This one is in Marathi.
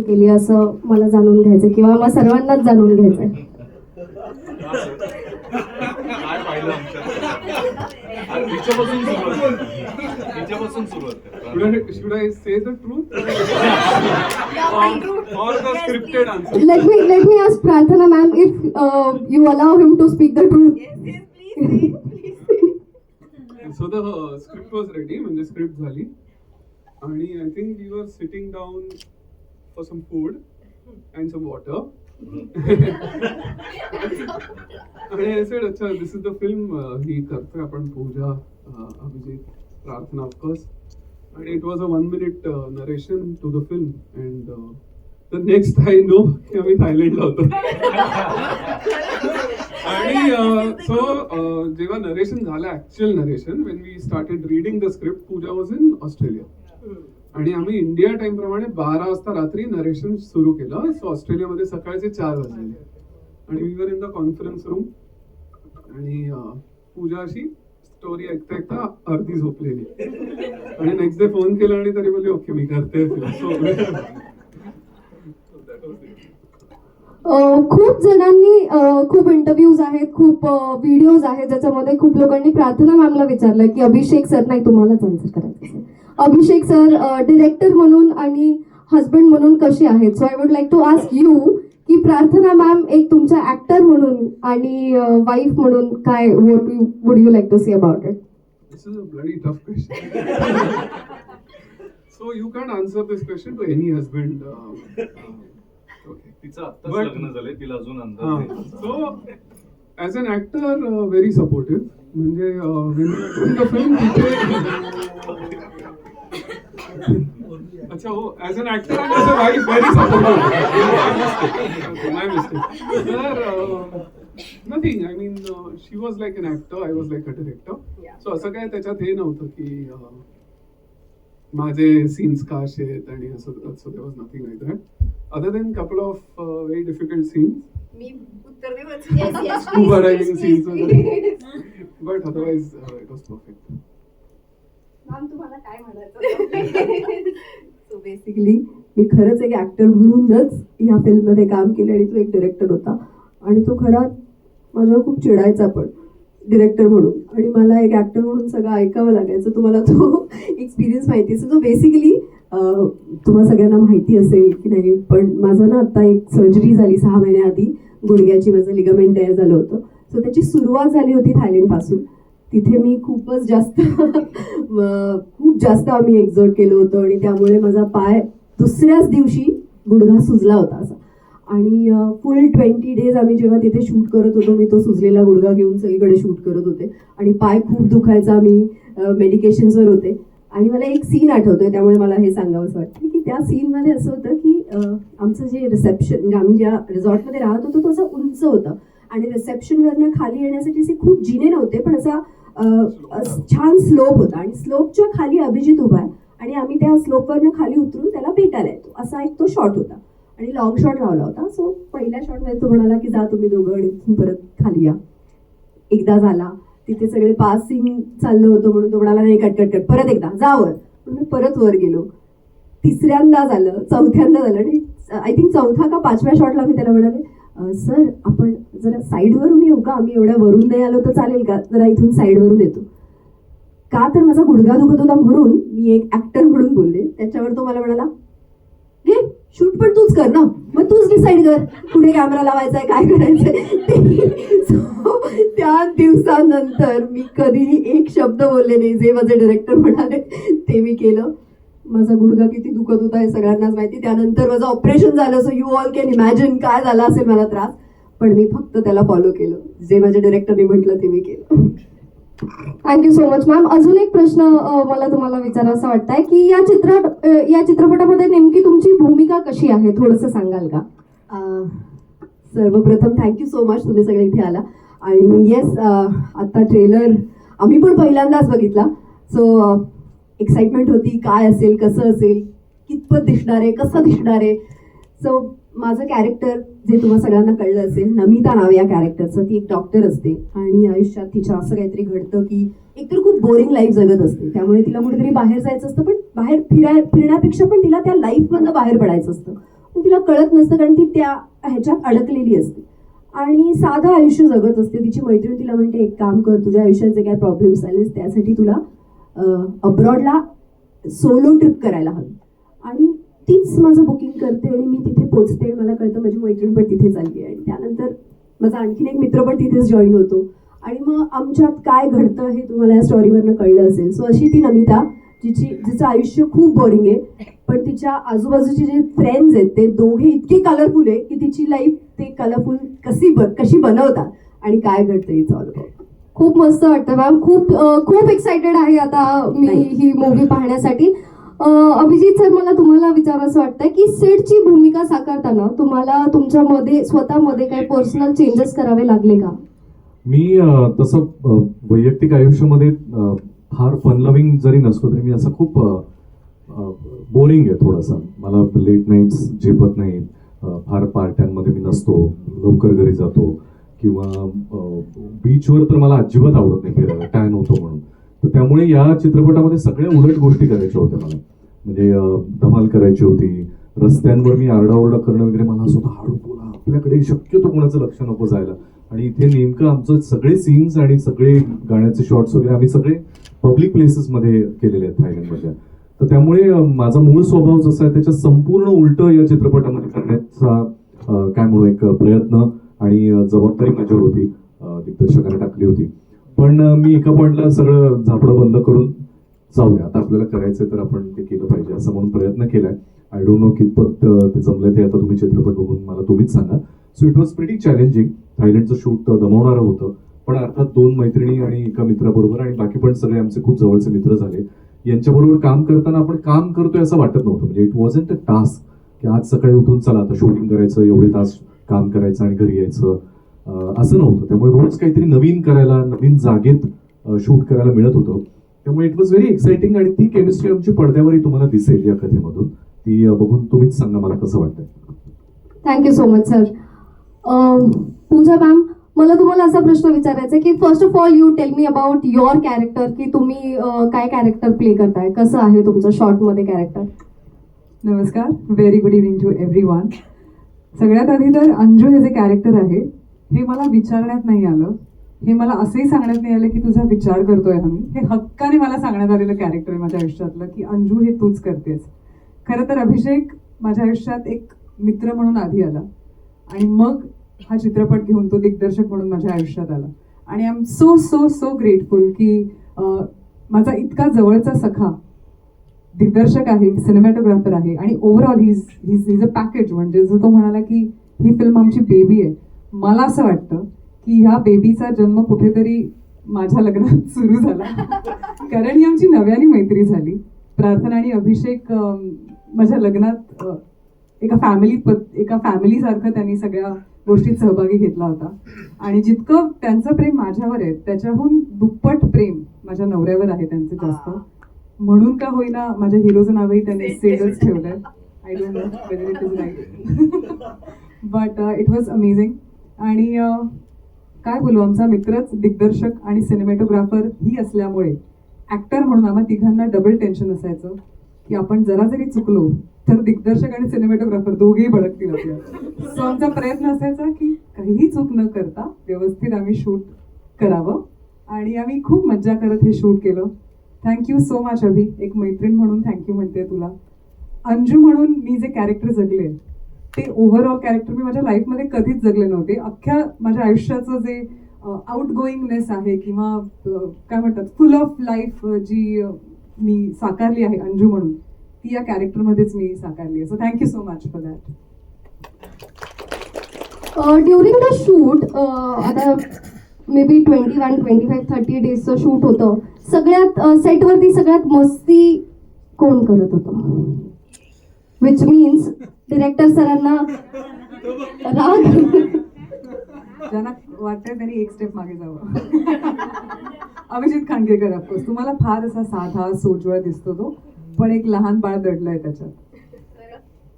काम केली असं मला जाणून घ्यायचं किंवा मग सर्वांनाच जाणून घ्यायचंय. काय पाहिलं हिच्यापासून सुरुवात Should I say the truth or the scripted answer? Let me ask Prarthana ma'am if you allow him to speak the truth. Yes, please. So the script was ready, म्हणजे script झाली आणि I think we were sitting down for some food and some water. आणि I said, अच्छा, this is the film ही करतोय आपण, पूजा, अभिजित, प्रार्थना of course. And it was a 1-minute narration to the film, and the next I know की आम्ही थायलंडला होतो. आणि so जेव्हा नरेशन झालं, actual narration, when we started reading the script, Pooja was in Australia आणि आम्ही इंडिया टाइम प्रमाणे 12 वाजता रात्री नरेशन सुरू केलं. सो ऑस्ट्रेलियामध्ये सकाळचे 4 वाजले आणि we were in the conference room आणि पूजा अशी स्टोरी ऐकता ऐकता अर्धी झोपलेली आणि नेक्स्ट डे फोन केला आणि तरी बोलली ओके मी करते. खूप जणांनी खूप इंटरव्ह्यूज आहेत, खूप व्हिडिओज आहेत ज्याच्यामध्ये खूप लोकांनी प्रार्थना मॅमला विचारलं की अभिषेक सर, नाही तुम्हालाच आन्सर करायचं असेल, अभिषेक सर डिरेक्टर म्हणून आणि हजबंड म्हणून कसे आहेत. So I would like to ask you की प्रार्थना मॅम एक तुमच्या ऍक्टर म्हणून आणि वाईफ म्हणून काय would you like to say about it? This is a bloody tough question. So you can't answer this question to any husband. Okay. तिचं आत्ताच लग्न झालंय, तिला अजून अंदाज नाही. So as an actor, very supportive. म्हणजे when we were doing the film, तिथे अच्छा हो, as an actor and as a wife, very supportive. My mistake. तर nothing. I mean, she was like an actor, I was like a director. So असं काय त्याच्यात हे नव्हतं की माझे सीन्स का असे आहेत आणि असं. So there was nothing like that. Other than couple of very difficult scenes. मी उत्तर देऊ? Yes. Scuba diving scenes. But otherwise, it was perfect. Ma'am तुम्हाला काय म्हणायचं? सो बेसिकली मी खरंच एक ऍक्टर म्हणूनच ह्या फिल्ममध्ये काम केलं आणि तो एक डिरेक्टर होता आणि तो खरा माझ्यावर खूप चिडायचा पण डिरेक्टर म्हणून, आणि मला एक ऍक्टर म्हणून सगळं ऐकावं लागायचं. तुम्हाला तो एक्सपिरियन्स माहिती असेल. तो बेसिकली तुम्हाला सगळ्यांना माहिती असेल की नाही, पण माझं ना आता एक सर्जरी झाली 6 महिन्याआधी गुडघ्याची, माझं लिगामेंट तयार झालं होतं. सो त्याची सुरुवात झाली होती थायलंडपासून. तिथे मी खूप जास्त आम्ही एक्झर्ट केलं होतं आणि त्यामुळे माझा पाय दुसऱ्याच दिवशी गुडघा सुजला होता असा. आणि फुल 20 डेज आम्ही जेव्हा तिथे शूट करत होतो, मी तो सुजलेला गुडघा घेऊन सगळीकडे शूट करत होते आणि पाय खूप दुखायचा. मी मेडिकेशन्सवर होते आणि मला एक सीन आठवतोय, त्यामुळे मला हे सांगावंसं वाटतं की त्या सीनमध्ये असं होतं की आमचं जे रिसेप्शन, म्हणजे आम्ही ज्या रिसॉर्टमध्ये राहत होतो तो असं उंच होतं आणि रिसेप्शनवरनं खाली येण्यासाठी असे खूप जिने नव्हते, पण असा छान स्लोप होता आणि स्लोपच्या खाली अभिजित उभा आहे आणि आम्ही त्या स्लोपवरनं खाली उतरून त्याला भेटायला येतो, असा एक तो शॉट होता आणि लॉंग शॉट लावला होता. सो पहिल्या शॉटमध्ये तो म्हणाला की जा तुम्ही दोघं आणि इथून परत खाली या. एकदा झाला, तिथे सगळे पासिंग चाललं होतं म्हणून तो म्हणाला नाही कट परत एकदा जा वर. म्हणून मी परत वर गेलो. तिसऱ्यांदा झालं, चौथ्यांदा झालं आणि आय थिंक 4थ्या का 5व्या शॉटला मी त्याला म्हणाले सर आपण जरा साईडवरून येऊ का, आम्ही एवढ्या वरून नाही आलो तर चालेल का, जरा इथून साईडवरून येतो का. तर माझा गुडघा दुखत होता म्हणून मी एक ऍक्टर म्हणून बोलले. त्याच्यावर तो मला म्हणाला घे शूट पण तूच कर ना, मग तूच डिसाईड कर कुठे कॅमेरा लावायचा आहे, काय करायचंय. त्या दिवसानंतर मी कधीही एक शब्द बोलले नाही. जे माझे डिरेक्टर म्हणाले ते मी केलं. माझा गुडघा किती दुखत होता हे सगळ्यांनाच माहिती. त्यानंतर माझं ऑपरेशन झालं. So you all can imagine काय झाला असेल मला त्रास, पण मी फक्त त्याला फॉलो केलं. जे माझ्या डिरेक्टरने म्हटलं ते मी केलं. Thank you so much ma'am. अजून एक प्रश्न मला तुम्हाला विचारायचा वाटतंय की या चित्रपटामध्ये नेमकी तुमची भूमिका कशी आहे, थोडंसं सांगाल का? सर्वप्रथम थँक्यू सो मच, तुम्ही सगळे इथे आला. आणि येस, आता ट्रेलर आम्ही पण पहिल्यांदाच बघितला. सो एक्साइटमेंट होती, काय असेल, कसं असेल, कितपत दिसणार आहे, कसं दिसणार आहे. सो माझं कॅरेक्टर जे तुम्हाला सगळ्यांना कळलं असेल, नमिता नाव या कॅरेक्टरचं. ती एक डॉक्टर असते आणि आयुष्यात तिच्या असं काहीतरी घडतं की एकतर खूप बोरिंग लाईफ जगत असते, त्यामुळे तिला कुठेतरी बाहेर जायचं असतं, पण बाहेर फिरण्यापेक्षा पण तिला त्या लाईफमधनं बाहेर पडायचं असतं. तिला कळत नसतं कारण ती त्या ह्याच्यात अडकलेली असते आणि साधं आयुष्य जगत असते. तिची मैत्रीण तिला म्हणते एक काम कर, तुझ्या आयुष्यात जे काय प्रॉब्लेम्स आले त्यासाठी तुला अब्रॉडला सोलो ट्रिप करायला हवी. आणि तीच माझं बुकिंग करते आणि मी तिथे पोचते. मला कळतं माझी मैत्रीण पण तिथे चालली आहे आणि त्यानंतर माझा आणखीन एक मित्र पण तिथेच जॉईन होतो आणि मग आमच्यात काय घडतं हे तुम्हाला या स्टोरीवरनं कळलं असेल. सो अशी ती नमिता जिचं आयुष्य खूप बोरिंग आहे, पण तिच्या आजूबाजूचे जे फ्रेंड्स आहेत ते दोघे इतके कलरफुल आहे की तिची लाईफ ते कलरफुल कशी बनवतात आणि काय घडतं हिचं ऑल अबाउट. खूप मस्त वाटतं मॅम. खूप एक्साइटेड आहे आता मी ही मूवी पाहण्यासाठी. अभिजित सर, मला तुम्हाला विचारायचं वाटतं की सेटची भूमिका साकारताना तुम्हाला तुमच्यामध्ये स्वतःमध्ये काही पर्सनल चेंजेस करावे लागले का? मी तसं वैयक्तिक आयुष्यामध्ये फार फन लव्हिंग जरी नसतो तरी मी असं खूप बोरिंग आहे थोडंसं. मला लेट नाईट्स झेपत नाहीत, फार पार्ट्यांमध्ये मी नसतो, लवकर घरी जातो किंवा बीचवर तर मला अजिबात आवडत नाही फिरायला, टॅन होतो म्हणून. तर त्यामुळे या चित्रपटामध्ये सगळ्या उलट गोष्टी करायच्या होत्या मला. म्हणजे धमाल करायची होती, रस्त्यांवर मी आरडाओरडा करणं वगैरे. मला असं होतं हळू बोला, आपल्याकडे शक्यतो कोणाचं लक्ष नको जायला. आणि इथे नेमकं आमचं सगळे सीन्स आणि सगळे गाण्याचे शॉट्स वगैरे आम्ही सगळे पब्लिक प्लेसेसमध्ये केलेले आहेत थायलंडमध्ये. तर त्यामुळे माझा मूळ स्वभाव जसा आहे त्याच्या संपूर्ण उलट या चित्रपटामध्ये करण्याचा काय म्हणू एक प्रयत्न आणि जबाबदारी माझ्यावर होती, दिग्दर्शकाने टाकली होती. पण मी एका पॉइंटला सगळं झापडं बंद करून जाऊ द्या, आता आपल्याला करायचंय तर आपण ते केलं पाहिजे असं म्हणून प्रयत्न केलाय. आय डोंट नो कितपत ते जमलंय ते आता तुम्ही चित्रपट बघून मला तुम्हीच सांगा. So it was pretty challenging. थायलंडचं शूट दमवणारं होतं, पण अर्थात 2 मैत्रिणी आणि एका मित्राबरोबर आणि बाकी पण सगळे आमचे खूप जवळचे मित्र झाले. यांच्याबरोबर काम करताना आपण काम करतोय असं वाटत नव्हतं. म्हणजे इट वॉजंट अ टास्क की आज सकाळी उठून चला आता शूटिंग करायचं, एवढे तास काम करायचं आणि घरी यायचं, असं नव्हतं. त्यामुळे रोज काहीतरी नवीन करायला, नवीन जागेत शूट करायला मिळत होतं. त्यामुळे इट वॉज व्हेरी एक्साइटिंग आणि ती केमिस्ट्री आमची पडद्यावरही तुम्हाला दिसेल या कथेमधून. ती बघून तुम्हीच सांगा मला कसं वाटतंय. Thank you so much sir. Pooja ma'am, मला तुम्हाला असा प्रश्न विचारायचा आहे की first of all you tell me about your character, की तुम्ही काय कॅरेक्टर प्ले करताय, कसं आहे तुमचं शॉर्टमध्ये कॅरेक्टर? नमस्कार, very good evening to everyone. सगळ्यात आधी तर अंजू हे जे कॅरेक्टर आहे हे मला विचारण्यात नाही आलं, हे मला असंही सांगण्यात नाही आलं की तुझा विचार करतोय आम्ही. हे हक्काने मला सांगण्यात आलेलं कॅरेक्टर आहे माझ्या आयुष्यातलं की अंजू हे तूच करतेस. खरं तर अभिषेक माझ्या आयुष्यात एक मित्र म्हणून आधी आला आणि मग हा चित्रपट घेऊन तो दिग्दर्शक म्हणून माझ्या आयुष्यात आला. आणि I am so so so grateful की माझा इतका जवळचा सखा दिग्दर्शक आहे, सिनेमॅटोग्राफर आहे आणि ओव्हरऑल हिज अ पॅकेज. म्हणजे जर तो म्हणाला की ही फिल्म आमची बेबी आहे, मला असं वाटतं की ह्या बेबीचा जन्म कुठेतरी माझ्या लग्नात सुरू झाला. कारण ही आमची नव्याने मैत्री झाली. प्रार्थना आणि अभिषेक माझ्या लग्नात एका फॅमिलीसारखं त्यांनी सगळ्या गोष्टीत सहभागी घेतला होता. आणि जितकं त्यांचं प्रेम माझ्यावर आहे त्याच्याहून दुप्पट प्रेम माझ्या नवऱ्यावर आहे त्यांचं जास्त. म्हणून का होईना माझ्या हिरोचं नावही त्यांनी सेडच ठेवलंय. I don't know whether it is right, but it was amazing. आणि काय बोलू, आमचा मित्रच दिग्दर्शक आणि सिनेमॅटोग्राफर ही असल्यामुळे ॲक्टर म्हणून आम्हा तिघांना डबल टेन्शन असायचं की आपण जरा जरी चुकलो तर दिग्दर्शक आणि सिनेमॅटोग्राफर दोघेही भडकतील आपल्याला. सो आमचा प्रयत्न असायचा की काहीही चूक न करता व्यवस्थित आम्ही शूट करावं आणि आम्ही खूप मज्जा करत हे शूट केलं. थँक्यू सो मच अभि, एक मैत्रीण म्हणून थँक्यू म्हणते तुला. अंजू म्हणून मी जे कॅरेक्टर जगले ते ओव्हरऑल कॅरेक्टर मी माझ्या लाईफमध्ये कधीच जगले नव्हते. अख्ख्या माझ्या आयुष्याचं जे आउटगोईंगनेस आहे किंवा काय म्हणतात फुल ऑफ लाईफ जी मी साकारली आहे अंजू म्हणून, ती या कॅरेक्टरमध्येच मी साकारली आहे. So thank you so much for that. During the shoot आता मे बी 21, 25, 30 डेजचं शूट होतं. सगळ्यात सेटवरती सगळ्यात मस्ती कोण करत होतं? विच मीन्स डिरेक्टर सरांना राग. ज्यांना वाटतंय त्यांनी एक स्टेप मागे जावं. अभिजित खांडकेकर ऑफकोर्स. तुम्हाला फार असा साधा सोज्वळ दिसतो तो, पण एक लहान बाळ दडलंय त्याच्यात.